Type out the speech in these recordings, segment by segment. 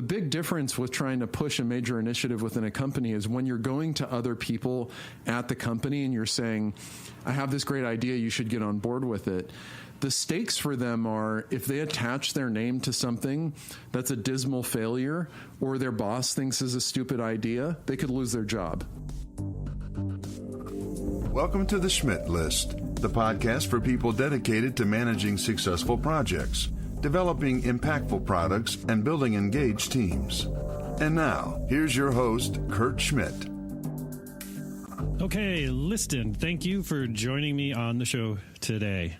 the big difference with trying to push a major initiative within a company is when you're going to other people at the company and you're saying, I have this great idea, you should get on board with it. The stakes for them are if they attach their name to something that's a dismal failure or their boss thinks is a stupid idea, they could lose their job. Welcome to the Schmidt List, the podcast for people dedicated to managing successful projects, developing impactful products, and building engaged teams. And now, here's your host, Kurt Schmidt. Okay, Liston, thank you for joining me on the show today.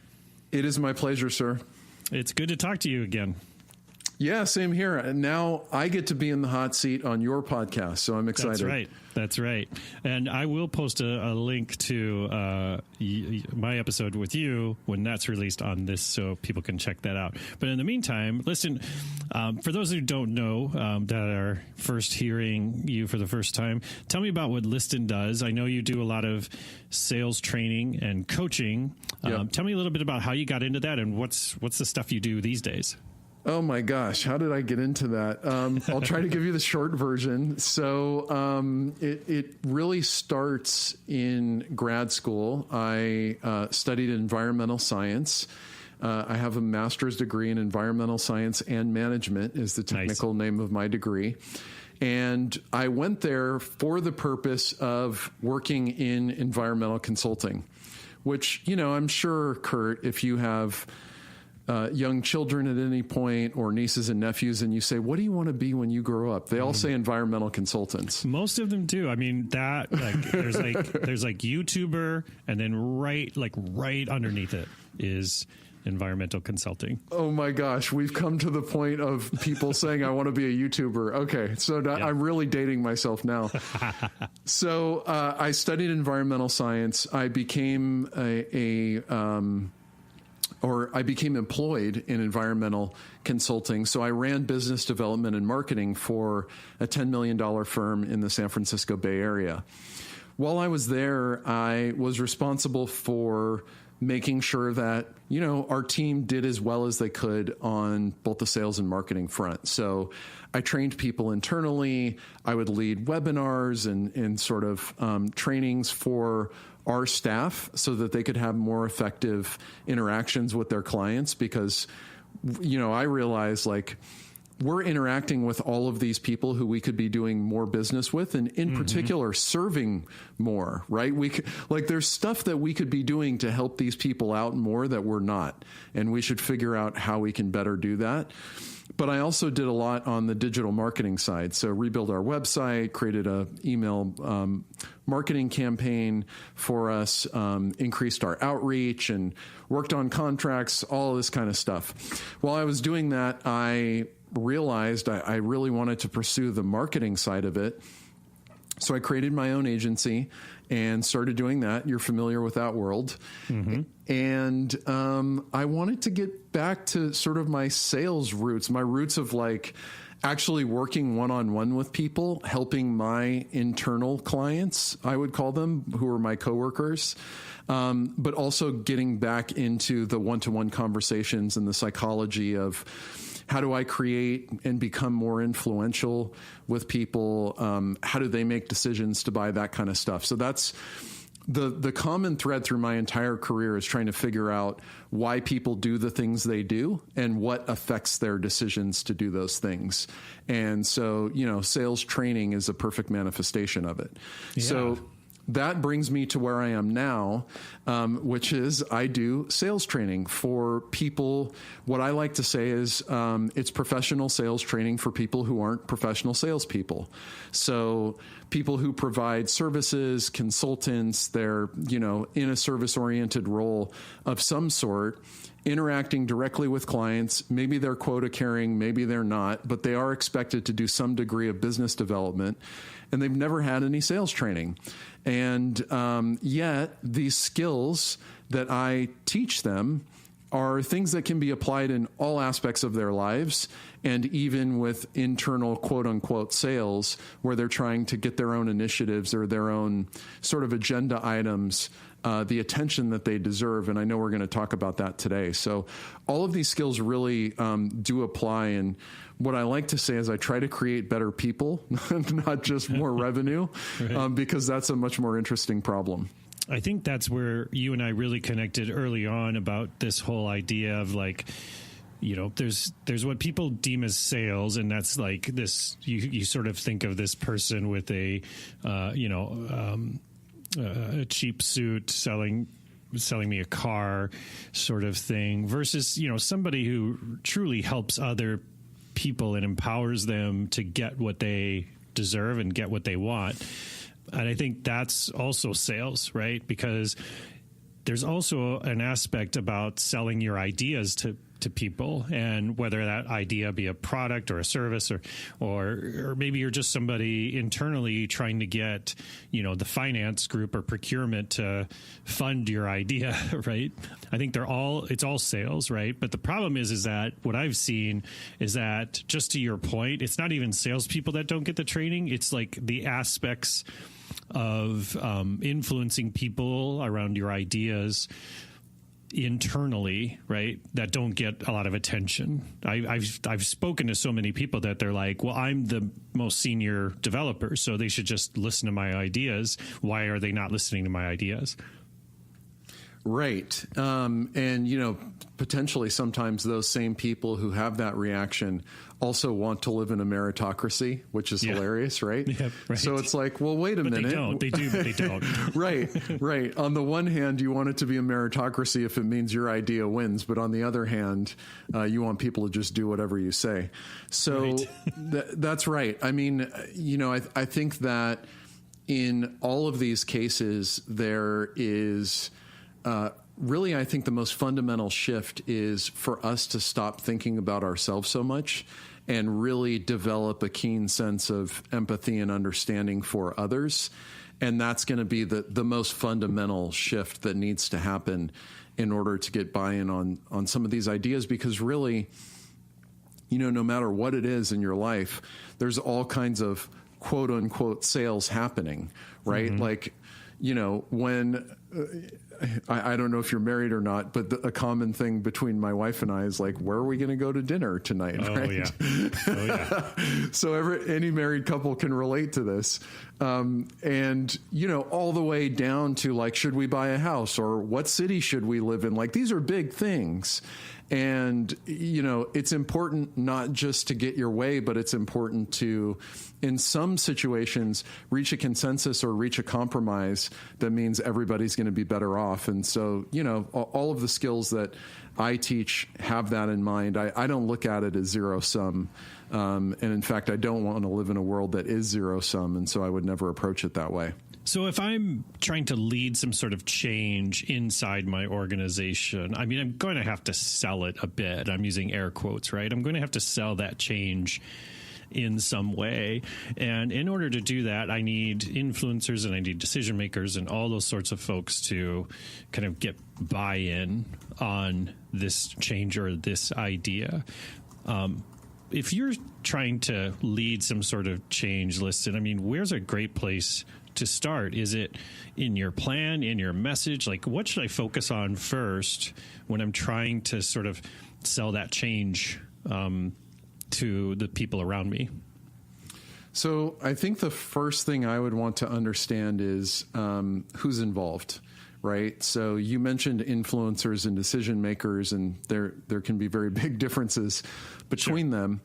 It is my pleasure, sir. It's good to talk to you again. Yeah, same here. And now I get to be in the hot seat on your podcast, so I'm excited. That's right. And I will post a link to my episode with you when that's released on this so people can check that out. But in the meantime, listen, for those who don't know that are first hearing you for the first time, tell me about what Liston does. I know you do a lot of sales training and coaching. Yep. Tell me a little bit about how you got into that and what's the stuff you do these days. Oh my gosh, how did I get into that? I'll try to give you the short version. So it really starts in grad school. I studied environmental science. I have a master's degree in environmental science and management is the technical name of my degree. And I went there for the purpose of working in environmental consulting, which, you know, I'm sure, Kurt, if you have young children at any point or nieces and nephews and you say, what do you want to be when you grow up? They all say environmental consultants. Most of them do. I mean, that there's YouTuber and then right underneath it is environmental consulting. Oh my gosh. We've come to the point of people saying, I want to be a YouTuber. Okay. So I'm really dating myself now. So I studied environmental science. I became I became employed in environmental consulting. So I ran business development and marketing for a $10 million firm in the San Francisco Bay Area. While I was there, I was responsible for making sure that, you know, our team did as well as they could on both the sales and marketing front. So I trained people internally. I would lead webinars and sort of trainings for our staff so that they could have more effective interactions with their clients because, you know, I realized we're interacting with all of these people who we could be doing more business with and in particular serving more, right? There's stuff that we could be doing to help these people out more that we're not. And we should figure out how we can better do that. But I also did a lot on the digital marketing side. So rebuild our website, created a email marketing campaign for us, increased our outreach and worked on contracts, all this kind of stuff. While I was doing that, I realized I really wanted to pursue the marketing side of it. So I created my own agency and started doing that. You're familiar with that world. Mm-hmm. And I wanted to get back to sort of my sales roots, my roots of actually working one-on-one with people, helping my internal clients, I would call them, who are my coworkers, but also getting back into the one-to-one conversations and the psychology of how do I create and become more influential with people? How do they make decisions to buy, that kind of stuff? So that's the common thread through my entire career is trying to figure out why people do the things they do and what affects their decisions to do those things. And so, you know, sales training is a perfect manifestation of it. Yeah. So that brings me to where I am now, which is I do sales training for people. What I like to say is it's professional sales training for people who aren't professional salespeople. So people who provide services, consultants, they're, you know, in a service-oriented role of some sort, interacting directly with clients. Maybe they're quota carrying, maybe they're not, but they are expected to do some degree of business development, and they've never had any sales training. And yet these skills that I teach them are things that can be applied in all aspects of their lives, and even with internal quote unquote sales where they're trying to get their own initiatives or their own sort of agenda items the attention that they deserve. And I know we're going to talk about that today. So all of these skills really do apply. And what I like to say is I try to create better people, not just more revenue, Right. Because that's a much more interesting problem. I think that's where you and I really connected early on about this whole idea of like, there's what people deem as sales, and that's like this. You sort of think of this person with a cheap suit selling me a car, sort of thing, versus somebody who truly helps other people and empowers them to get what they deserve and get what they want. And I think that's also sales, right? Because there's also an aspect about selling your ideas to people, and whether that idea be a product or a service, or maybe you're just somebody internally trying to get, the finance group or procurement to fund your idea, right? I think it's all sales, right? But the problem is that what I've seen is that, just to your point, it's not even salespeople that don't get the training. It's like the aspects of influencing people around your ideas internally, right, that don't get a lot of attention. I've spoken to so many people that they're like, well, I'm the most senior developer, so they should just listen to my ideas. Why are they not listening to my ideas? Right. And, potentially sometimes those same people who have that reaction also want to live in a meritocracy, which is hilarious, right? Yeah, right? So it's like, well, wait a minute. They don't. They do, but they don't. Right. On the one hand, you want it to be a meritocracy if it means your idea wins. But on the other hand, you want people to just do whatever you say. So that's right. I mean, I think that in all of these cases, there is really, I think the most fundamental shift is for us to stop thinking about ourselves so much and really develop a keen sense of empathy and understanding for others. And that's going to be the most fundamental shift that needs to happen in order to get buy-in on some of these ideas, because really, no matter what it is in your life, there's all kinds of quote unquote sales happening, right? Mm-hmm. Like, when I don't know if you're married or not, but a common thing between my wife and I is like, where are we going to go to dinner tonight? Oh, right? Yeah. Oh, yeah. So any married couple can relate to this. And, all the way down to like, should we buy a house, or what city should we live in? Like, these are big things. And, it's important not just to get your way, but it's important to, in some situations, reach a consensus or reach a compromise that means everybody's going to be better off. And so, all of the skills that I teach have that in mind. I don't look at it as zero sum. And in fact, I don't want to live in a world that is zero sum. And so I would never approach it that way. So if I'm trying to lead some sort of change inside my organization, I mean, I'm going to have to sell it a bit. I'm using air quotes, right? I'm going to have to sell that change in some way. And in order to do that, I need influencers and I need decision makers and all those sorts of folks to kind of get buy-in on this change or this idea. If you're trying to lead some sort of change, Liston, I mean, where's a great place to start? Is it in your plan, in your message? Like, what should I focus on first when I'm trying to sort of sell that change to the people around me? So I think the first thing I would want to understand is who's involved, right? So you mentioned influencers and decision makers, and there can be very big differences between them.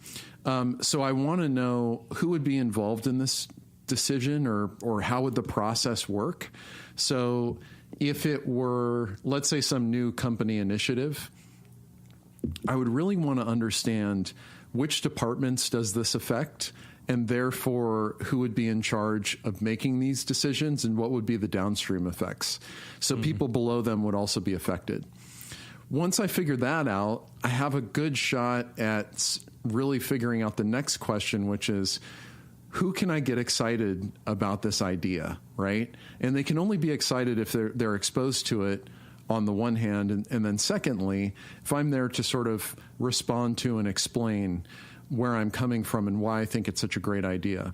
So I want to know who would be involved in this decision, or how would the process work? So if it were, let's say, some new company initiative, I would really want to understand which departments does this affect, and therefore who would be in charge of making these decisions and what would be the downstream effects. So people below them would also be affected. Once I figure that out, I have a good shot at really figuring out the next question, which is, who can I get excited about this idea, right? And they can only be excited if they're exposed to it on the one hand. And then secondly, if I'm there to sort of respond to and explain where I'm coming from and why I think it's such a great idea.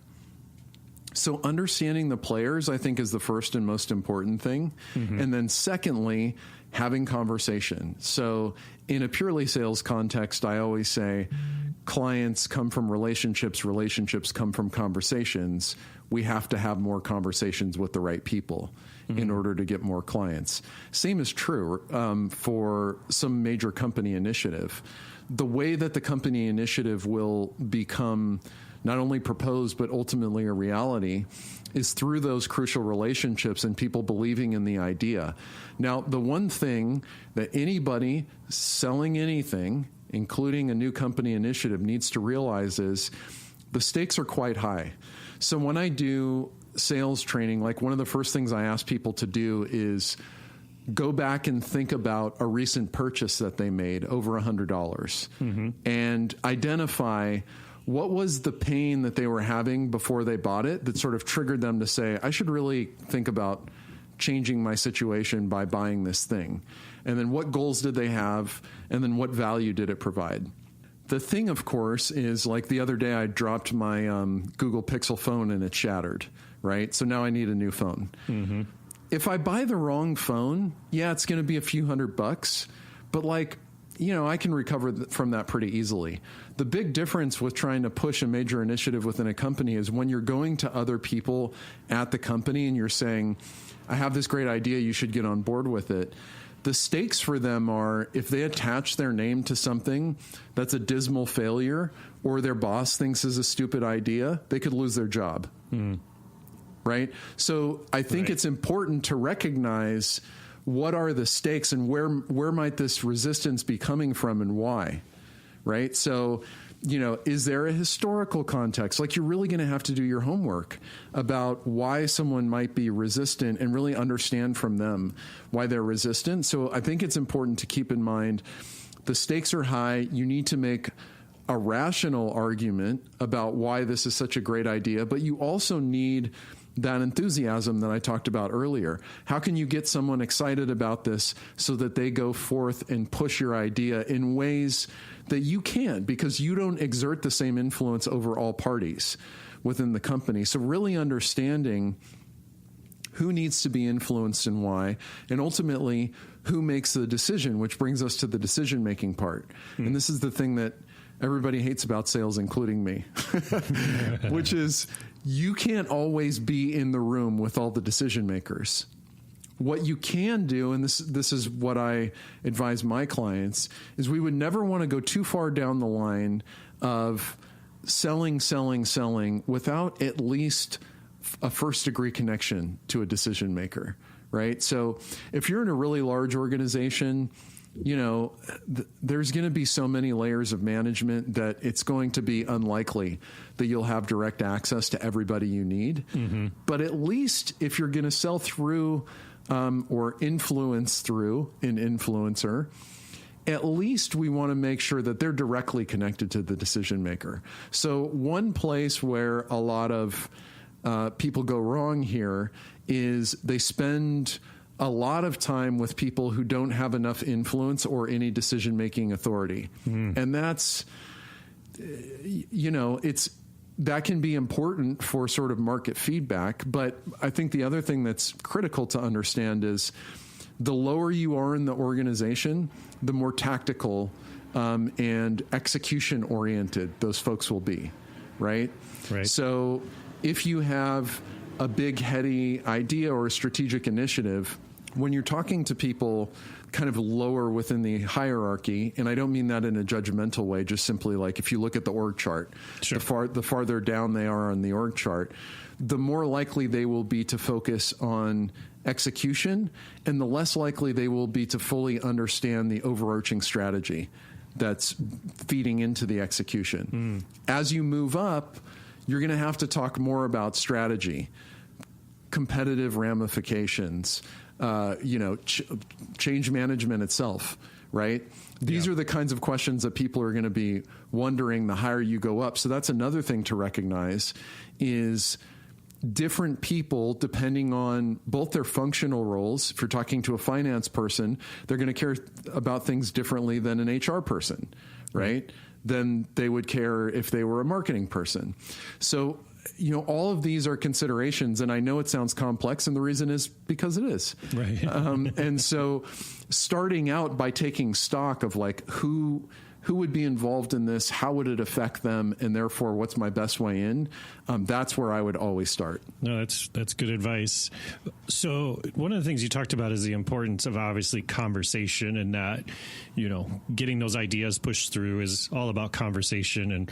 So understanding the players, I think, is the first and most important thing. And then secondly, having conversation. So in a purely sales context, I always say clients come from relationships, relationships come from conversations. We have to have more conversations with the right people in order to get more clients. Same is true for some major company initiative. The way that the company initiative will become not only proposed, but ultimately a reality is through those crucial relationships and people believing in the idea. Now, the one thing that anybody selling anything, including a new company initiative, needs to realize is the stakes are quite high. So when I do sales training, like one of the first things I ask people to do is go back and think about a recent purchase that they made over $100 and identify what was the pain that they were having before they bought it that sort of triggered them to say, I should really think about changing my situation by buying this thing. And then what goals did they have? And then what value did it provide? The thing, of course, is like the other day I dropped my Google Pixel phone and it shattered, right? So now I need a new phone. If I buy the wrong phone, yeah, it's going to be a few $100, but like, you know, I can recover from that pretty easily. The big difference with trying to push a major initiative within a company is when you're going to other people at the company and you're saying, I have this great idea, you should get on board with it. The stakes for them are if they attach their name to something that's a dismal failure or their boss thinks is a stupid idea, they could lose their job. Right? So I think it's important to recognize what are the stakes and where might this resistance be coming from and why, right? So, you know, is there a historical context? Like you're really going to have to do your homework about why someone might be resistant and really understand from them why they're resistant. So I think it's important to keep in mind the stakes are high. You need to make a rational argument about why this is such a great idea, but you also need that enthusiasm that I talked about earlier. How can you get someone excited about this so that they go forth and push your idea in ways that you can't because you don't exert the same influence over all parties within the company? So really understanding who needs to be influenced and why, and ultimately who makes the decision, which brings us to the decision-making part. And this is the thing that everybody hates about sales, including me, which is you can't always be in the room with all the decision makers. What you can do, and this is what I advise my clients, is we would never want to go too far down the line of selling without at least a first degree connection to a decision maker, right? So if you're in a really large organization, you know, there's going to be so many layers of management that it's going to be unlikely that you'll have direct access to everybody you need. But at least if you're going to sell through or influence through an influencer, at least we want to make sure that they're directly connected to the decision maker. So one place where a lot of people go wrong here is they spend a lot of time with people who don't have enough influence or any decision-making authority. And that's, you know, that can be important for sort of market feedback. But I think the other thing that's critical to understand is the lower you are in the organization, the more tactical and execution-oriented those folks will be, right? So if you have a big, heady idea or a strategic initiative, when you're talking to people kind of lower within the hierarchy, and I don't mean that in a judgmental way, just simply like if you look at the org chart, the farther down they are on the org chart, the more likely they will be to focus on execution, and the less likely they will be to fully understand the overarching strategy that's feeding into the execution. As you move up, you're going to have to talk more about strategy, competitive ramifications, change management itself, right? These are the kinds of questions that people are going to be wondering the higher you go up. So that's another thing to recognize is different people, depending on both their functional roles. If you're talking to a finance person, they're going to care about things differently than an HR person, right? Than they would care if they were a marketing person. So all of these are considerations, and I know it sounds complex, and the reason is because it is. Right. And so starting out by taking stock of like who would be involved in this, how would it affect them, and therefore what's my best way in, that's where I would always start. No, that's good advice. So one of the things you talked about is the importance of obviously conversation, and that, getting those ideas pushed through is all about conversation. And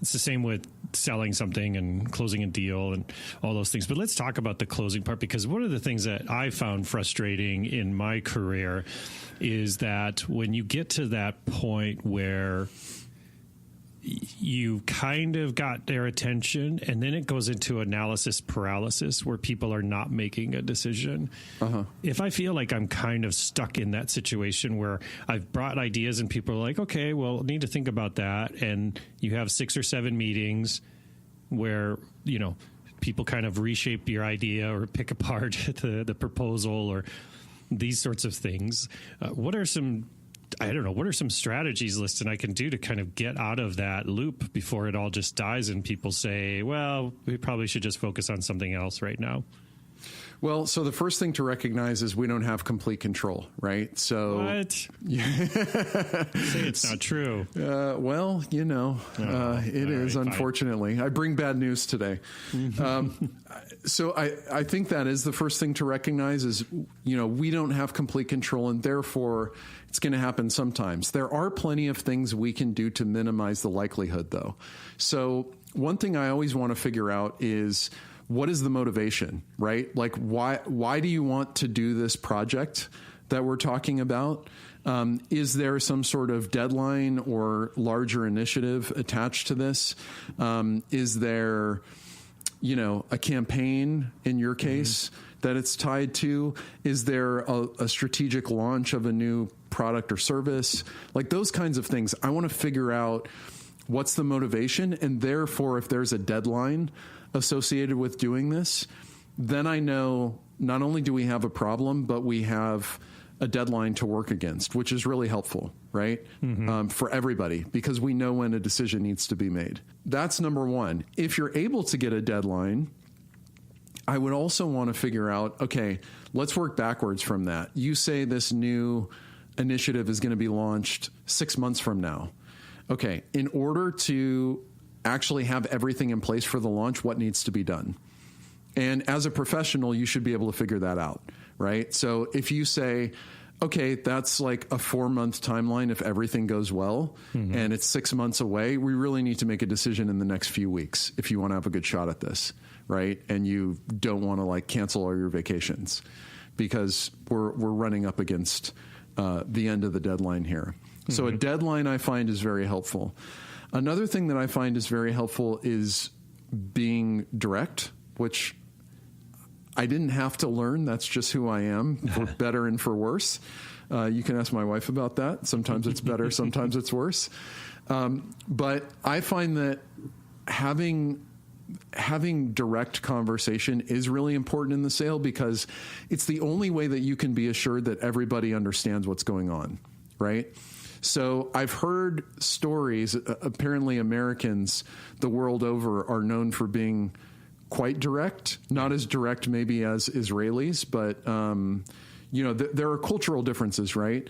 it's the same with selling something and closing a deal and all those things. But let's talk about the closing part, because one of the things that I found frustrating in my career is that when you get to that point where you kind of got their attention and then it goes into analysis paralysis where people are not making a decision. If I feel like I'm kind of stuck in that situation where I've brought ideas and people are like, okay, well, need to think about that. And you have 6 or 7 meetings where, people kind of reshape your idea or pick apart the proposal or these sorts of things. What are some strategies, Liston, I can do to kind of get out of that loop before it all just dies and people say, well, we probably should just focus on something else right now? Well, so the first thing to recognize is we don't have complete control, right? So what? Say it's not true. Well, it is, unfortunately. I bring bad news today. So I think that is the first thing to recognize is, we don't have complete control, and therefore it's going to happen sometimes. There are plenty of things we can do to minimize the likelihood, though. So one thing I always want to figure out is, what is the motivation, right? Like, why do you want to do this project that we're talking about? Is there some sort of deadline or larger initiative attached to this? Is there, a campaign in your case that it's tied to? Is there a strategic launch of a new product or service? Like those kinds of things. I want to figure out what's the motivation, and therefore, if there's a deadline associated with doing this, then I know not only do we have a problem, but we have a deadline to work against, which is really helpful, right? For everybody, because we know when a decision needs to be made. That's number one. If you're able to get a deadline, I would also want to figure out, okay, let's work backwards from that. You say this new initiative is going to be launched 6 months from now. Okay, in order to actually have everything in place for the launch, what needs to be done? And as a professional, you should be able to figure that out, right? So if you say, okay, that's like a 4-month timeline if everything goes well, and it's 6 months away, we really need to make a decision in the next few weeks if you want to have a good shot at this, right? And you don't want to like cancel all your vacations because we're running up against the end of the deadline here. So a deadline I find is very helpful. Another thing that I find is very helpful is being direct, which I didn't have to learn. That's just who I am, for better and for worse. You can ask my wife about that. Sometimes it's better, sometimes it's worse. But I find that having direct conversation is really important in the sale, because it's the only way that you can be assured that everybody understands what's going on, right? So I've heard stories. Apparently Americans the world over are known for being quite direct, not as direct maybe as Israelis, but, there are cultural differences, right?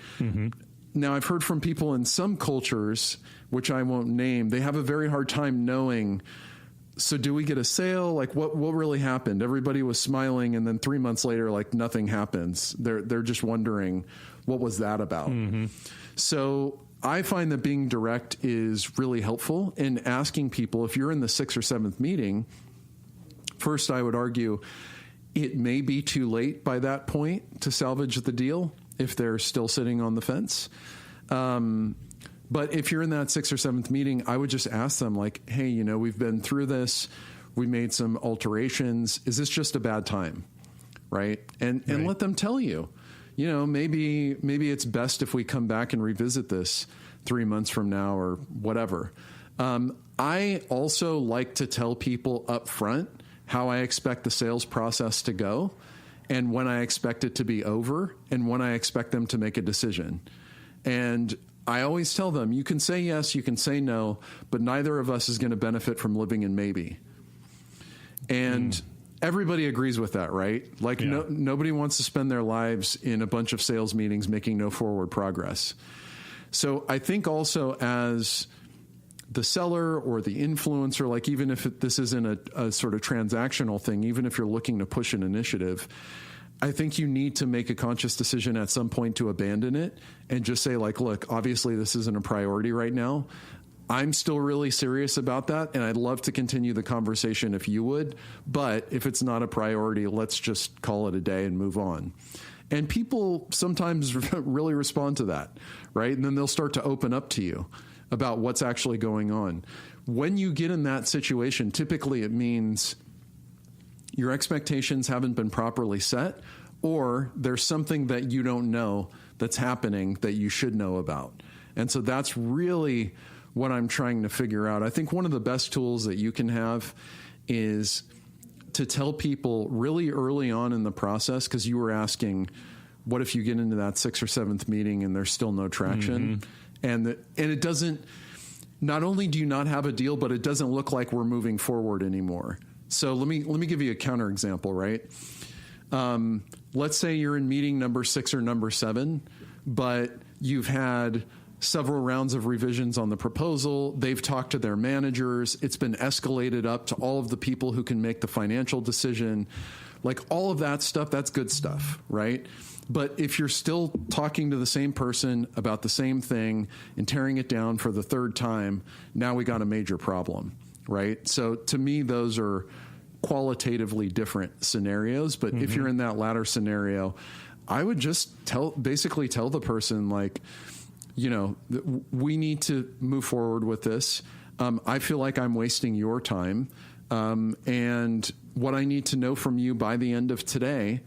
Now, I've heard from people in some cultures, which I won't name, they have a very hard time knowing, so do we get a sale? Like what really happened? Everybody was smiling, and then 3 months later, like nothing happens. They're just wondering, what was that about? So I find that being direct is really helpful in asking people, if you're in the 6th or 7th meeting, first, I would argue it may be too late by that point to salvage the deal if they're still sitting on the fence. But if you're in that 6th or 7th meeting, I would just ask them like, hey, we've been through this. We made some alterations. Is this just a bad time? Right. And let them tell you, maybe it's best if we come back and revisit this 3 months from now or whatever. I also like to tell people up front how I expect the sales process to go, and when I expect it to be over, and when I expect them to make a decision. And I always tell them, you can say yes, you can say no, but neither of us is going to benefit from living in maybe. And everybody agrees with that, right? Like nobody wants to spend their lives in a bunch of sales meetings making no forward progress. So I think also as the seller or the influencer, like even if this isn't a sort of transactional thing, even if you're looking to push an initiative, I think you need to make a conscious decision at some point to abandon it and just say like, look, obviously this isn't a priority right now. I'm still really serious about that, and I'd love to continue the conversation if you would, but if it's not a priority, let's just call it a day and move on. And people sometimes really respond to that, right? And then they'll start to open up to you about what's actually going on. When you get in that situation, typically it means your expectations haven't been properly set, or there's something that you don't know that's happening that you should know about. And so that's really what I'm trying to figure out. I think one of the best tools that you can have is to tell people really early on in the process, because you were asking, what if you get into that 6th or 7th meeting and there's still no traction? And it doesn't, not only do you not have a deal, but it doesn't look like we're moving forward anymore. So let me give you a counterexample, right? Let's say you're in meeting number 6 or number 7, but you've had several rounds of revisions on the proposal. They've talked to their managers. It's been escalated up to all of the people who can make the financial decision. Like all of that stuff, that's good stuff, right? But if you're still talking to the same person about the same thing and tearing it down for the 3rd time, now we got a major problem, right? So to me, those are qualitatively different scenarios. But if you're in that latter scenario, I would just basically tell the person like, you know, we need to move forward with this. I feel like I'm wasting your time. And what I need to know from you by the end of today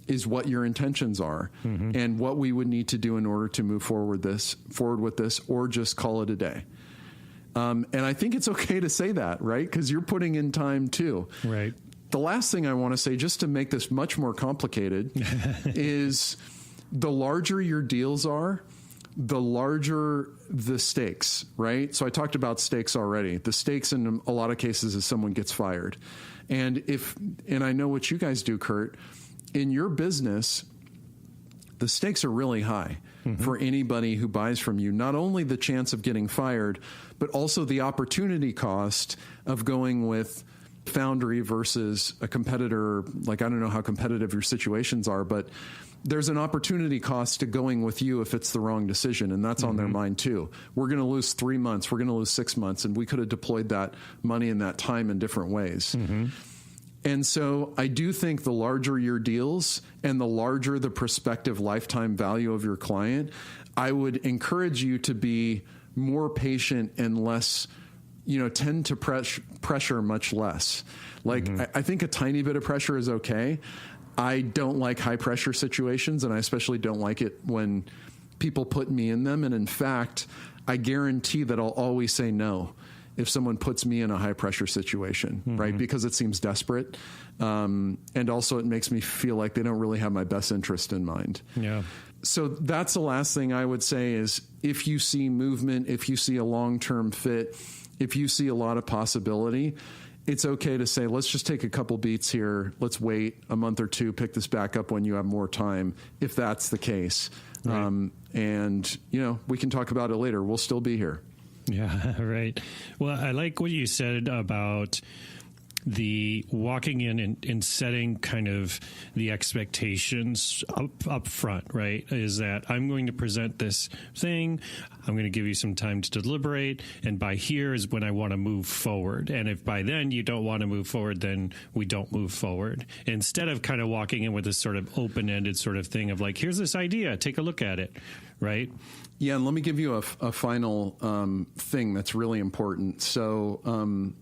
is what your intentions are and what we would need to do in order to move forward with this, or just call it a day. And I think it's okay to say that, right? Because you're putting in time too. Right. The last thing I want to say, just to make this much more complicated, is the larger your deals are, the larger the stakes, right? So I talked about stakes already. The stakes in a lot of cases is someone gets fired. And I know what you guys do, Kurt, in your business, the stakes are really high for anybody who buys from you. Not only the chance of getting fired, but also the opportunity cost of going with Foundry versus a competitor. Like, I don't know how competitive your situations are, but there's an opportunity cost to going with you if it's the wrong decision, and that's on their mind too. We're going to lose 3 months, we're going to lose 6 months, and we could have deployed that money and that time in different ways. And so I do think the larger your deals and the larger the prospective lifetime value of your client, I would encourage you to be more patient and less, tend to pressure much less. Like, I think a tiny bit of pressure is okay. I don't like high pressure situations, and I especially don't like it when people put me in them. And in fact, I guarantee that I'll always say no if someone puts me in a high pressure situation, right? Because it seems desperate. And also it makes me feel like they don't really have my best interest in mind. Yeah. So that's the last thing I would say is, if you see movement, if you see a long-term fit, if you see a lot of possibility, it's okay to say, let's just take a couple beats here. Let's wait a month or two, pick this back up when you have more time, if that's the case. Right. And, we can talk about it later. We'll still be here. Yeah, right. Well, I like what you said about the walking in and setting kind of the expectations up front, right? Is that I'm going to present this thing, I'm going to give you some time to deliberate, and by here is when I want to move forward. And if by then you don't want to move forward, then we don't move forward. Instead of kind of walking in with this sort of open-ended sort of thing of like, here's this idea, take a look at it, right? Yeah, and let me give you a final thing that's really important. So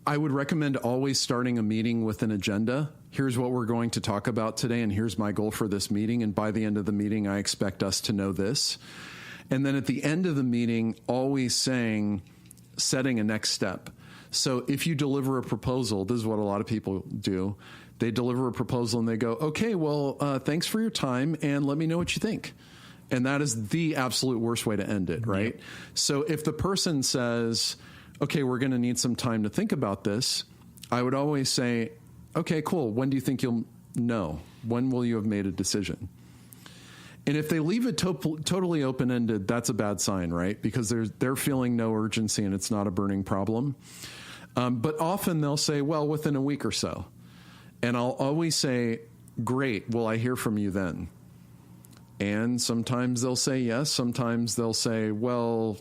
I would recommend always starting a meeting with an agenda. Here's what we're going to talk about today, and here's my goal for this meeting. And by the end of the meeting, I expect us to know this. And then at the end of the meeting, always setting a next step. So if you deliver a proposal, this is what a lot of people do. They deliver a proposal and they go, okay, well, thanks for your time, and let me know what you think. And that is the absolute worst way to end it, right? Yep. So if the person says, okay, we're going to need some time to think about this, I would always say, okay, cool. When do you think you'll know? When will you have made a decision? And if they leave it totally open-ended, that's a bad sign, right? Because they're feeling no urgency and it's not a burning problem. But often they'll say, well, within a week or so. And I'll always say, great, will I hear from you then? And sometimes they'll say yes. Sometimes they'll say, well,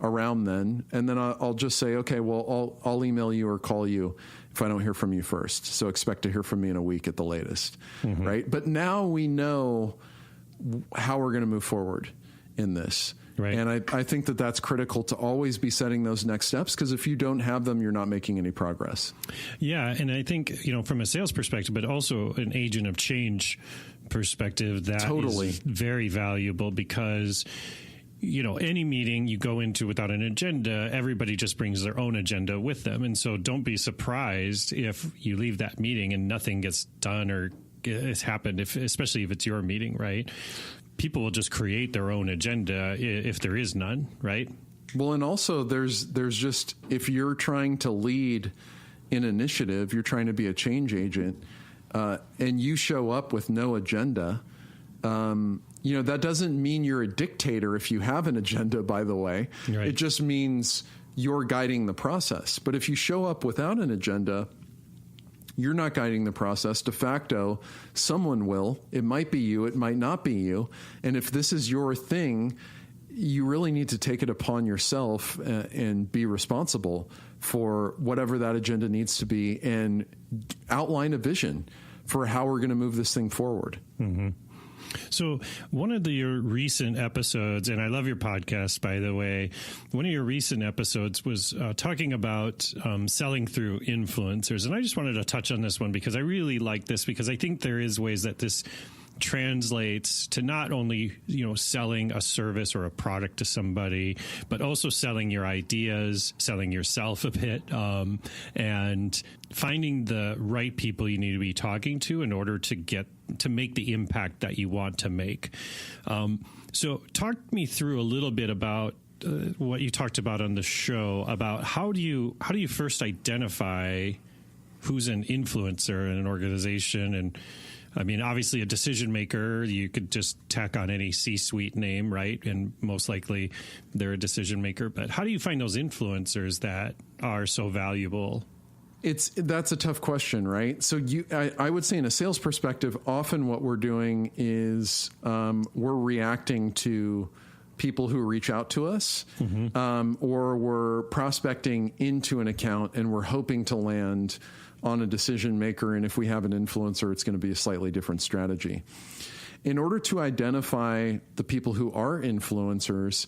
around then. And then I'll just say, okay, well, I'll email you or call you if I don't hear from you first. So expect to hear from me in a week at the latest, right? But now we know how we're going to move forward in this. Right. And I think that that's critical to always be setting those next steps, because if you don't have them, you're not making any progress. Yeah. And I think, from a sales perspective, but also an agent of change perspective, that is very valuable, because any meeting you go into without an agenda, everybody just brings their own agenda with them. And so don't be surprised if you leave that meeting and nothing gets done or has happened, especially if it's your meeting, right? People will just create their own agenda if there is none, right? Well, and also there's just, if you're trying to lead an initiative, you're trying to be a change agent, and you show up with no agenda, that doesn't mean you're a dictator if you have an agenda, by the way. Right. It just means you're guiding the process. But if you show up without an agenda, you're not guiding the process. De facto, someone will. It might be you. It might not be you. And if this is your thing, you really need to take it upon yourself and be responsible for whatever that agenda needs to be, and outline a vision for how we're going to move this thing forward. Mm-hmm. So one of your recent episodes, and I love your podcast, by the way, one of your recent episodes was talking about selling through influencers. And I just wanted to touch on this one because I really like this, because I think there is ways that this translates to not only, selling a service or a product to somebody, but also selling your ideas, selling yourself a bit, and finding the right people you need to be talking to in order to make the impact that you want to make. So talk me through a little bit about what you talked about on the show about how do you first identify who's an influencer in an organization. And I mean, obviously a decision maker, you could just tack on any C-suite name, right? And most likely they're a decision maker. But how do you find those influencers that are so valuable? That's a tough question, right? So I would say in a sales perspective, often what we're doing is we're reacting to people who reach out to us, or we're prospecting into an account and we're hoping to land on a decision maker. And if we have an influencer, it's going to be a slightly different strategy. In order to identify the people who are influencers,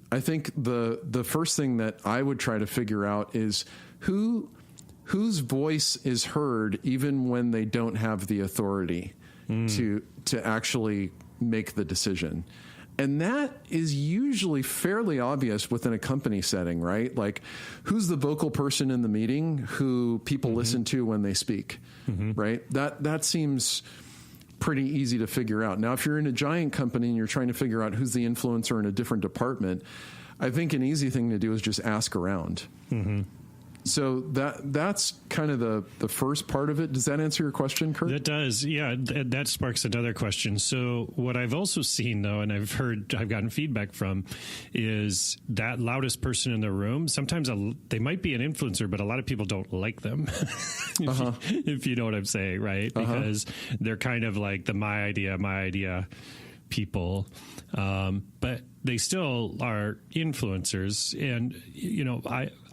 I think the first thing that I would try to figure out is whose voice is heard even when they don't have the authority to actually make the decision. And that is usually fairly obvious within a company setting, right? Like, who's the vocal person in the meeting who people listen to when they speak, right? That seems pretty easy to figure out. Now, if you're in a giant company and you're trying to figure out who's the influencer in a different department, I think an easy thing to do is just ask around. So that's kind of the first part of it. Does that answer your question, Kurt? That does. Yeah, that sparks another question. So what I've also seen, though, and I've gotten feedback from, is that loudest person in the room, sometimes they might be an influencer, but a lot of people don't like them, if you know what I'm saying, right? Because they're kind of like the my idea people, but they still are influencers. And,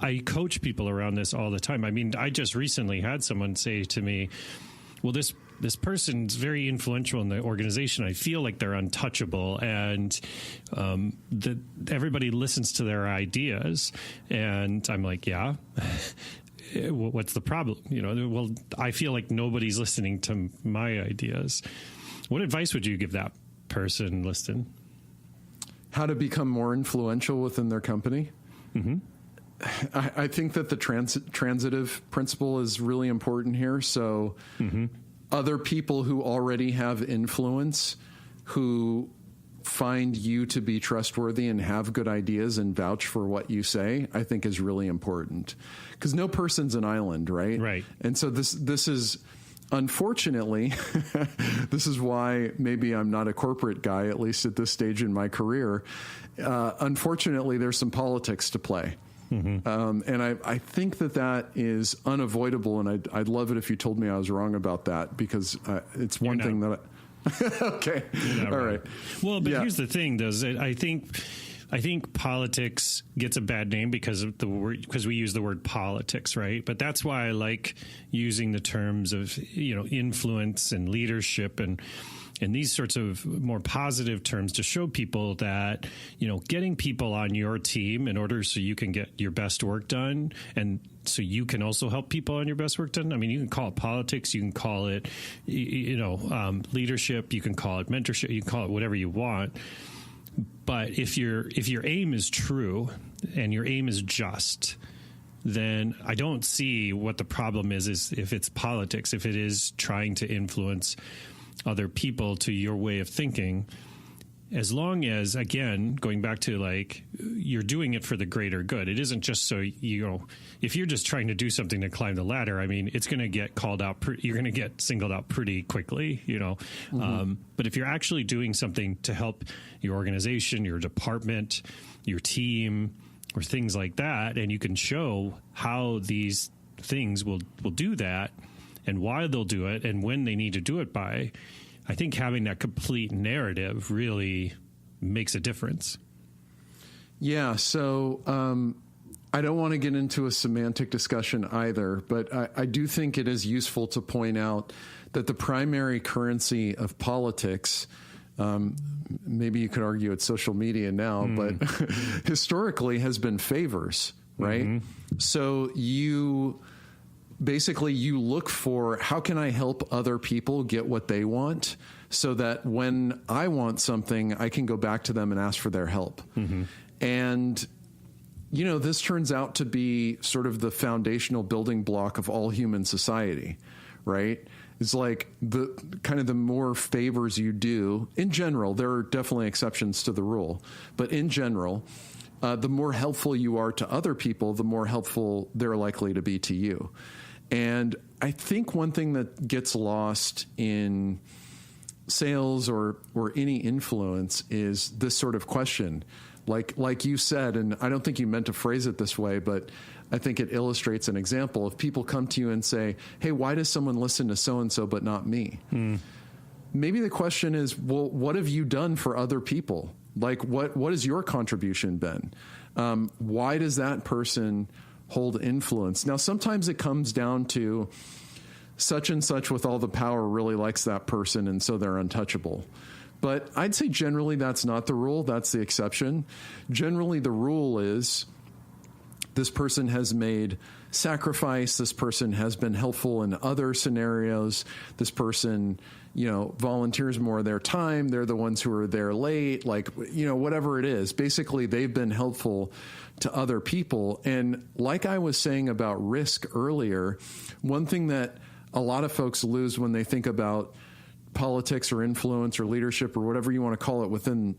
I coach people around this all the time. I mean, I just recently had someone say to me, well, this person's very influential in the organization. I feel like they're untouchable, and everybody listens to their ideas. And I'm like, yeah. What's the problem? Well, I feel like nobody's listening to my ideas. What advice would you give that person, Liston? How to become more influential within their company? I think that the transitive principle is really important here. So other people who already have influence, who find you to be trustworthy and have good ideas and vouch for what you say, I think is really important, because no person's an island, right? Right. And so this is, unfortunately, this is why maybe I'm not a corporate guy, at least at this stage in my career. Unfortunately, there's some politics to play. Mm-hmm. And I think that is unavoidable, and I'd love it if you told me I was wrong about that, because it's one thing that okay. All right. Well, but here's the thing, though. I think politics gets a bad name because of because we use the word politics, right? But that's why I like using the terms of, influence and leadership and these sorts of more positive terms to show people that, getting people on your team in order so you can get your best work done, and so you can also help people on your best work done. I mean, you can call it politics, you can call it, leadership, you can call it mentorship, you can call it whatever you want. But if your aim is true and your aim is just, then I don't see what the problem is if it's politics, if it is trying to influence other people to your way of thinking, as long as, again, going back to you're doing it for the greater good. It isn't just so, if you're just trying to do something to climb the ladder, I mean, it's going to get called out. You're going to get singled out pretty quickly, Mm-hmm. But if you're actually doing something to help your organization, your department, your team, or things like that, and you can show how these things will do that, and why they'll do it, and when they need to do it by, I think having that complete narrative really makes a difference. Yeah, so I don't want to get into a semantic discussion either, but I do think it is useful to point out that the primary currency of politics, maybe you could argue it's social media now, but historically has been favors, right? Mm-hmm. So you look for, how can I help other people get what they want, so that when I want something, I can go back to them and ask for their help. Mm-hmm. And, this turns out to be sort of the foundational building block of all human society, right? It's like the more favors you do, in general, there are definitely exceptions to the rule, but in general, the more helpful you are to other people, the more helpful they're likely to be to you. And I think one thing that gets lost in sales or any influence is this sort of question. Like you said, and I don't think you meant to phrase it this way, but I think it illustrates an example. If people come to you and say, hey, why does someone listen to so-and-so but not me? Maybe the question is, well, what have you done for other people? What has your contribution been? Why does that person hold influence? Now, sometimes it comes down to such and such with all the power really likes that person, and so they're untouchable. But I'd say generally that's not the rule. That's the exception. Generally, the rule is this person has made sacrifice. This person has been helpful in other scenarios. This person, volunteers more of their time. They're the ones who are there late, whatever it is. Basically, they've been helpful to other people. And like I was saying about risk earlier, one thing that a lot of folks lose when they think about politics or influence or leadership or whatever you want to call it within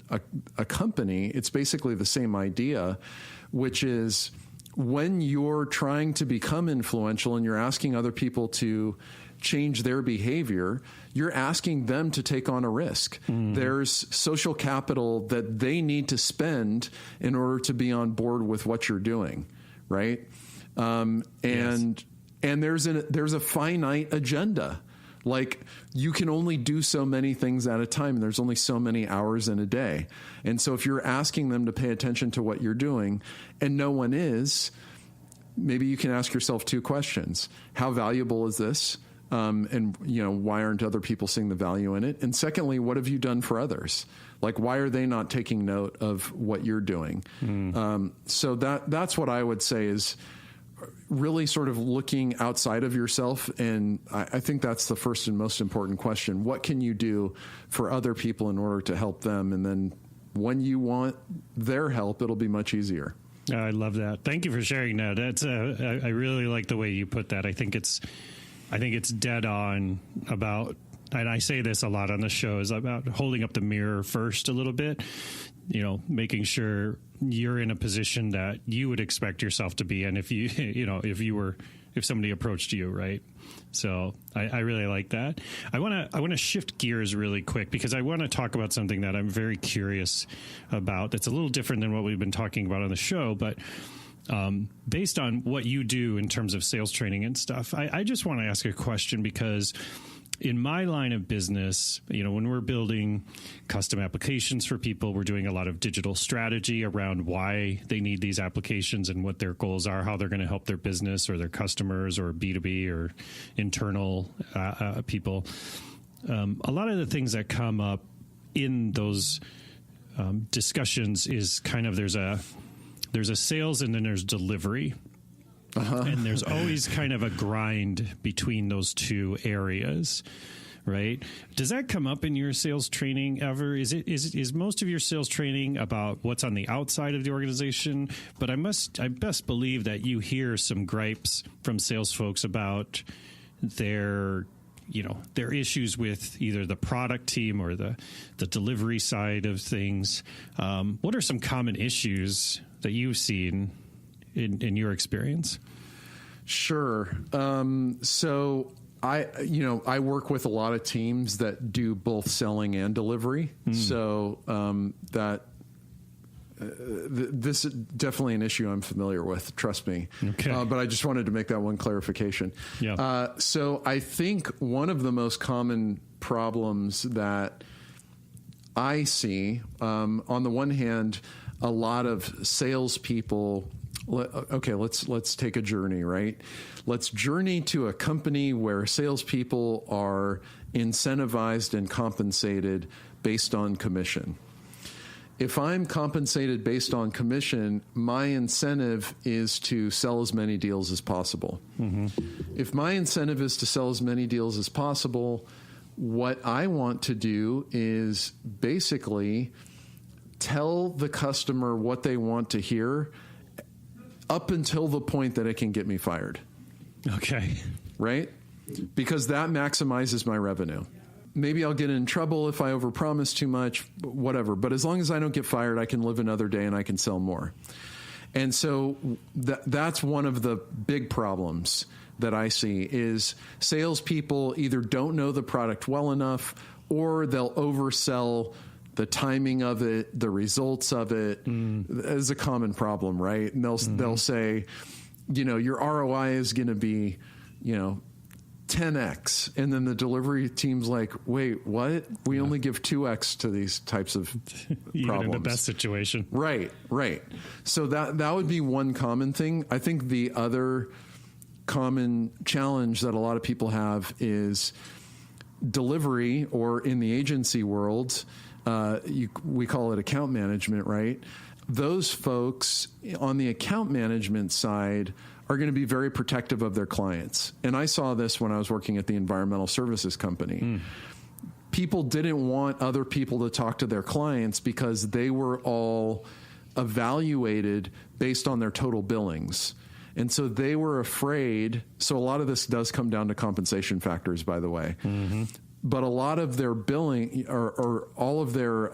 a company, it's basically the same idea, which is when you're trying to become influential and you're asking other people to change their behavior, you're asking them to take on a risk. There's social capital that they need to spend in order to be on board with what you're doing, right? And there's a finite agenda. Like, you can only do so many things at a time, and there's only so many hours in a day. And so if you're asking them to pay attention to what you're doing and no one is, maybe you can ask yourself two questions. How valuable is this? And, why aren't other people seeing the value in it? And secondly, what have you done for others? Like, why are they not taking note of what you're doing? So that's what I would say is really sort of looking outside of yourself. And I think that's the first and most important question. What can you do for other people in order to help them? And then when you want their help, it'll be much easier. I love that. Thank you for sharing that. That's I really like the way you put that. I think it's dead on about and I say this a lot on the show, is about holding up the mirror first a little bit, making sure you're in a position that you would expect yourself to be in if if somebody approached you, right? So I really like that. I want to shift gears really quick because I want to talk about something that I'm very curious about. That's a little different than what we've been talking about on the show, but based on what you do in terms of sales training and stuff, I just want to ask a question because in my line of business, when we're building custom applications for people, we're doing a lot of digital strategy around why they need these applications and what their goals are, how they're going to help their business or their customers or B2B or internal people. A lot of the things that come up in those discussions is kind of there's a sales and then there's delivery. And there's always kind of a grind between those two areas, right? Does that come up in your sales training ever? Is most of your sales training about what's on the outside of the organization? But I best believe that you hear some gripes from sales folks about their issues with either the product team or the delivery side of things. What are some common issues that you've seen in your experience? Sure. So I work with a lot of teams that do both selling and delivery. So this is definitely an issue I'm familiar with. Trust me. Okay. But I just wanted to make that one clarification. Yeah. So I think one of the most common problems that I see, on the one hand, a lot of salespeople. Okay, let's take a journey, right? Let's journey to a company where salespeople are incentivized and compensated based on commission. If I'm compensated based on commission, my incentive is to sell as many deals as possible. Mm-hmm. If my incentive is to sell as many deals as possible, what I want to do is basically tell the customer what they want to hear up until the point that it can get me fired. Okay. Right? Because that maximizes my revenue. Maybe I'll get in trouble if I overpromise too much, whatever. But as long as I don't get fired, I can live another day and I can sell more. And so that's one of the big problems that I see is salespeople either don't know the product well enough or they'll oversell the timing of it, the results of it is a common problem, right? And they'll say, your ROI is going to be, 10x, and then the delivery team's like, wait, what? We only give 2x to these types of Even problems. in the best situation, right? So that would be one common thing. I think the other common challenge that a lot of people have is delivery, or in the agency world. We call it account management, right? Those folks on the account management side are going to be very protective of their clients. And I saw this when I was working at the environmental services company. People didn't want other people to talk to their clients because they were all evaluated based on their total billings. And so they were afraid. So a lot of this does come down to compensation factors, by the way. Mm-hmm. But a lot of their billing or all of their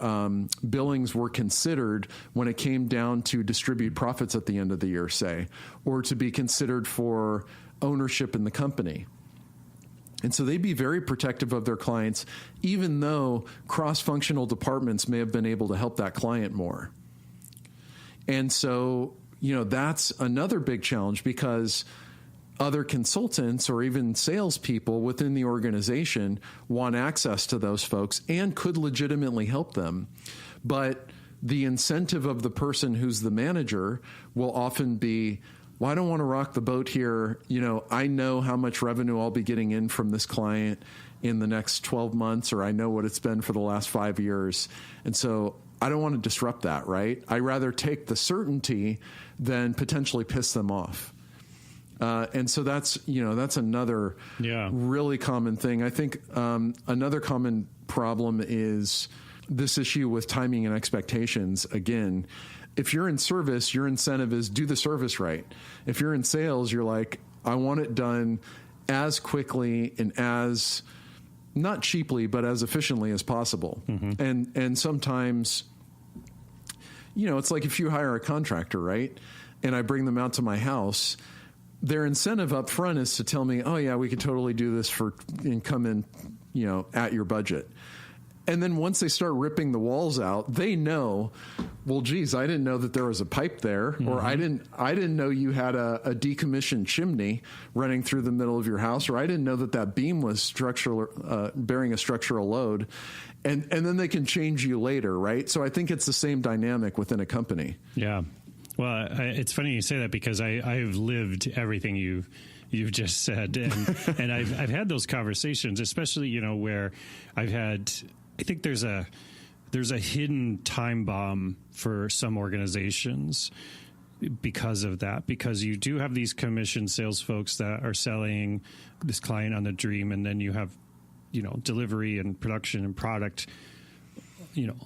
billings were considered when it came down to distribute profits at the end of the year, say, or to be considered for ownership in the company. And so they'd be very protective of their clients, even though cross-functional departments may have been able to help that client more. And so, that's another big challenge because other consultants or even salespeople within the organization want access to those folks and could legitimately help them. But the incentive of the person who's the manager will often be, well, I don't want to rock the boat here. I know how much revenue I'll be getting in from this client in the next 12 months, or I know what it's been for the last 5 years. And so I don't want to disrupt that, right? I rather take the certainty than potentially piss them off. And so that's another really common thing. I think another common problem is this issue with timing and expectations. Again, if you're in service, your incentive is do the service right. If you're in sales, you're like, I want it done as quickly and as not cheaply, but as efficiently as possible. And sometimes, it's like if you hire a contractor, right? And I bring them out to my house, their incentive up front is to tell me, oh yeah, we could totally do this and come in, at your budget. And then once they start ripping the walls out, they know, well, geez, I didn't know that there was a pipe there, or I didn't know you had a decommissioned chimney running through the middle of your house, or I didn't know that beam was bearing a structural load. And then they can change you later, right? So I think it's the same dynamic within a company. Yeah. Well, it's funny you say that, because I've lived everything you've just said, and I've had those conversations, especially where I think there's a hidden time bomb for some organizations because of that, because you do have these commission sales folks that are selling this client on the dream, and then you have delivery and production and product,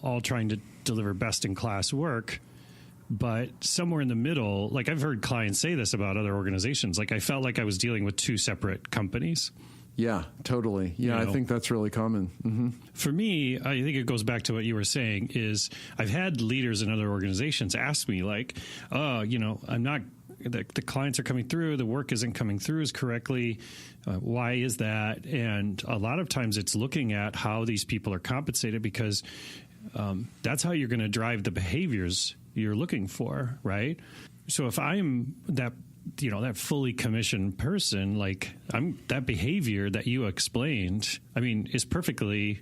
all trying to deliver best in class work. But somewhere in the middle, like I've heard clients say this about other organizations, like I felt like I was dealing with two separate companies. Yeah, totally. Yeah, I think that's really common. Mm-hmm. For me, I think it goes back to what you were saying, is I've had leaders in other organizations ask me like, I'm not, the clients are coming through, the work isn't coming through as correctly. Why is that? And a lot of times it's looking at how these people are compensated, because that's how you're going to drive the behaviors you're looking for, right? So if I'm that fully commissioned person, like that behavior that you explained, is perfectly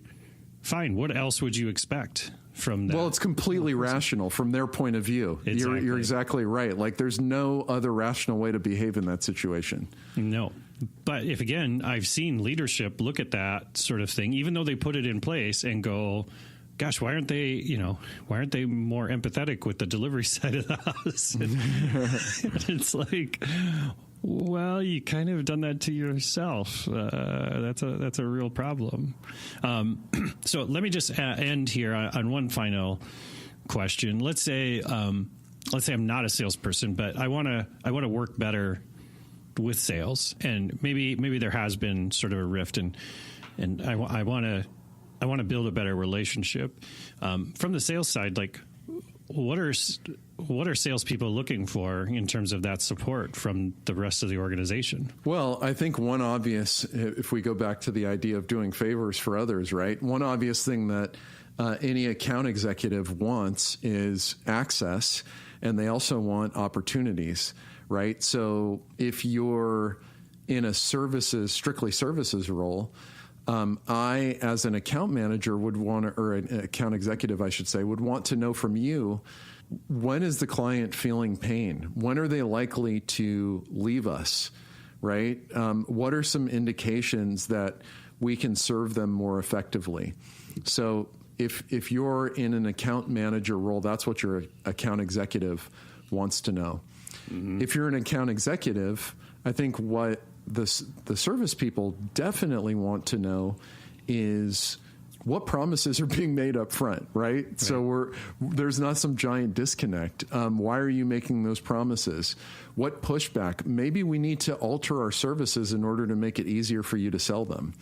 fine. What else would you expect from that? Well, it's completely rational from their point of view. Exactly. You're exactly right. Like there's no other rational way to behave in that situation. No. But if, again, I've seen leadership look at that sort of thing, even though they put it in place, and go, gosh, why aren't they more empathetic with the delivery side of the house? And it's like, well, you kind of done that to yourself. That's a real problem. So let me just end here on one final question. Let's say I'm not a salesperson, but I want to work better with sales, and maybe there has been sort of a rift, and I want to build a better relationship. From the sales side, like what are salespeople looking for in terms of that support from the rest of the organization? Well, I think one obvious, if we go back to the idea of doing favors for others, right? One obvious thing that any account executive wants is access, and they also want opportunities, right? So if you're in a strictly services role, I, as an account manager, or an account executive, I should say, would want to know from you, when is the client feeling pain? When are they likely to leave us, right? What are some indications that we can serve them more effectively? So if you're in an account manager role, that's what your account executive wants to know. Mm-hmm. If you're an account executive, I think what the service people definitely want to know is what promises are being made up front, right? So there's not some giant disconnect. Why are you making those promises? What pushback? Maybe we need to alter our services in order to make it easier for you to sell them.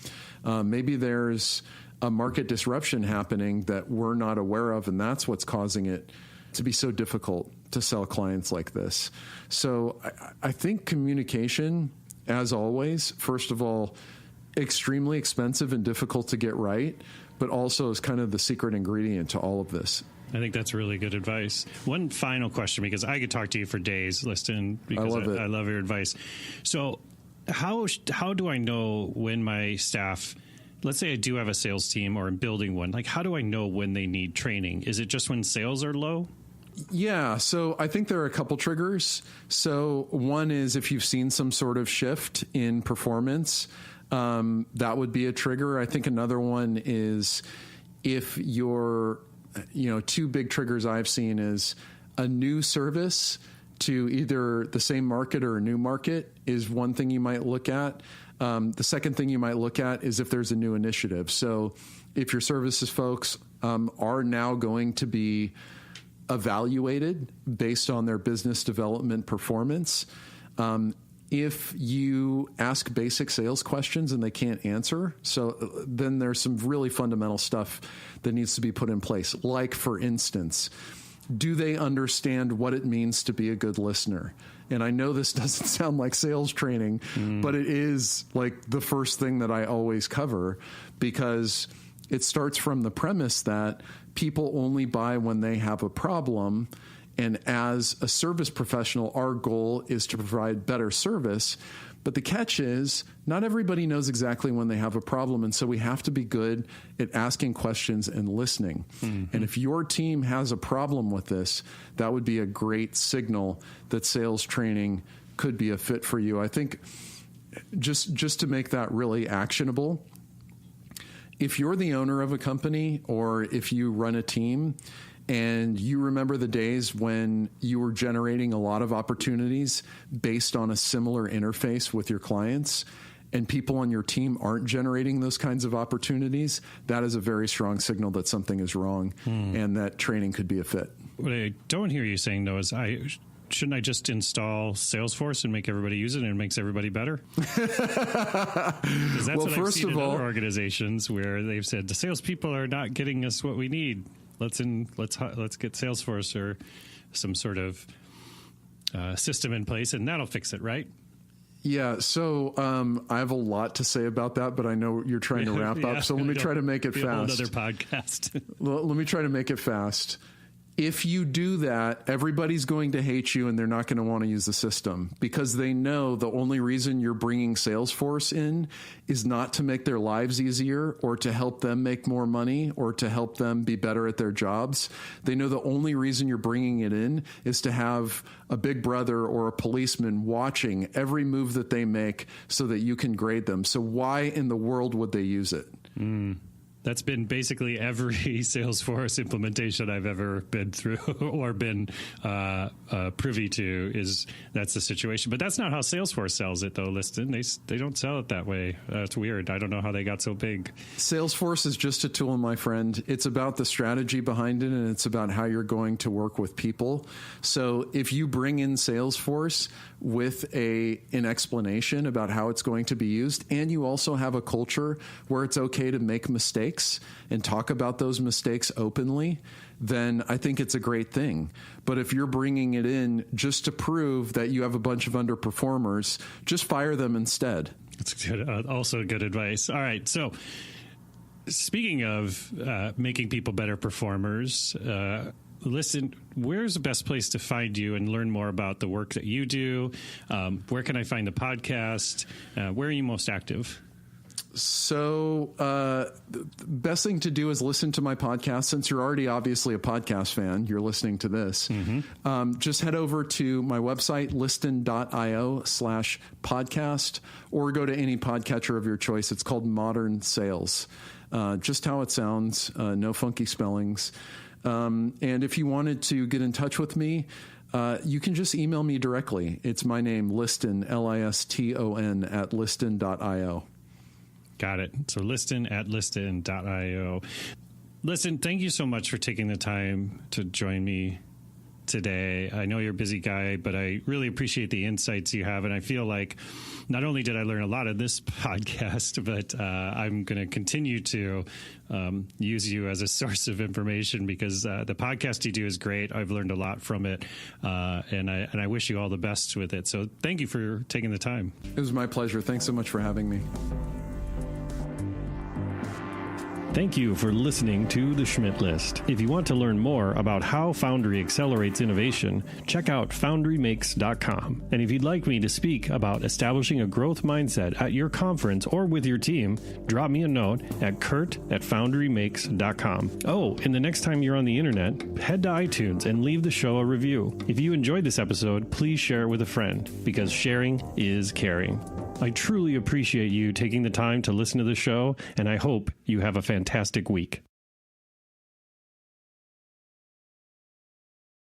Maybe there's a market disruption happening that we're not aware of, and that's what's causing it to be so difficult to sell clients like this. So I think communication, as always, first of all, extremely expensive and difficult to get right, but also is kind of the secret ingredient to all of this. I think that's really good advice. One final question, because I could talk to you for days, Liston, because I love your advice. So how do I know when my staff, let's say I do have a sales team or I'm building one, like how do I know when they need training? Is it just when sales are low? Yeah, so I think there are a couple triggers. So one is if you've seen some sort of shift in performance, that would be a trigger. I think another one is if you're, two big triggers I've seen is a new service to either the same market or a new market is one thing you might look at. The second thing you might look at is if there's a new initiative. So if your services folks are now going to be evaluated based on their business development performance, if you ask basic sales questions and they can't answer. So then there's some really fundamental stuff that needs to be put in place. Like, for instance, do they understand what it means to be a good listener? And I know this doesn't sound like sales training, but it is like the first thing that I always cover, because it starts from the premise that people only buy when they have a problem. And as a service professional, our goal is to provide better service. But the catch is not everybody knows exactly when they have a problem. And so we have to be good at asking questions and listening. And if your team has a problem with this, that would be a great signal that sales training could be a fit for you. I think just to make that really actionable, if you're the owner of a company or if you run a team, and you remember the days when you were generating a lot of opportunities based on a similar interface with your clients, and people on your team aren't generating those kinds of opportunities, that is a very strong signal that something is wrong and that training could be a fit. What I don't hear you saying, though, is shouldn't I just install Salesforce and make everybody use it and it makes everybody better? Because that's what I've seen in other organizations where they've said the salespeople are not getting us what we need. Let's get Salesforce or some sort of system in place, and that'll fix it, right? Yeah. So I have a lot to say about that, but I know you're trying to wrap up. So let me try to make it fast. Another podcast. Let me try to make it fast. If you do that, everybody's going to hate you and they're not going to want to use the system, because they know the only reason you're bringing Salesforce in is not to make their lives easier or to help them make more money or to help them be better at their jobs. They know the only reason you're bringing it in is to have a big brother or a policeman watching every move that they make so that you can grade them. So why in the world would they use it? That's been basically every Salesforce implementation I've ever been through or been privy to. That's the situation. But that's not how Salesforce sells it, though, Liston. They don't sell it that way. It's weird. I don't know how they got so big. Salesforce is just a tool, my friend. It's about the strategy behind it, and it's about how you're going to work with people. So if you bring in Salesforce with an explanation about how it's going to be used, and you also have a culture where it's okay to make mistakes and talk about those mistakes openly, then I think it's a great thing. But if you're bringing it in just to prove that you have a bunch of underperformers, just fire them instead. That's good. Also good advice. All right. So speaking of making people better performers, Liston, where's the best place to find you and learn more about the work that you do? Where can I find the podcast? Where are you most active? So the best thing to do is listen to my podcast. Since you're already obviously a podcast fan, you're listening to this. Just head over to my website, liston.io/podcast, or go to any podcatcher of your choice. It's called Modern Sales. Just how it sounds, no funky spellings. And if you wanted to get in touch with me, you can just email me directly. It's my name, Liston, Liston, at liston.io. Got it. So Liston at liston.io. Liston, thank you so much for taking the time to join me today. I know you're a busy guy, but I really appreciate the insights you have. And I feel like not only did I learn a lot of this podcast, but I'm going to continue to use you as a source of information, because the podcast you do is great. I've learned a lot from it, and I wish you all the best with it. So thank you for taking the time. It was my pleasure. Thanks so much for having me. Thank you for listening to The Schmidt List. If you want to learn more about how Foundry accelerates innovation, check out foundrymakes.com. And if you'd like me to speak about establishing a growth mindset at your conference or with your team, drop me a note at kurt@foundrymakes.com. Oh, and the next time you're on the internet, head to iTunes and leave the show a review. If you enjoyed this episode, please share it with a friend, because sharing is caring. I truly appreciate you taking the time to listen to the show, and I hope you have a fantastic week.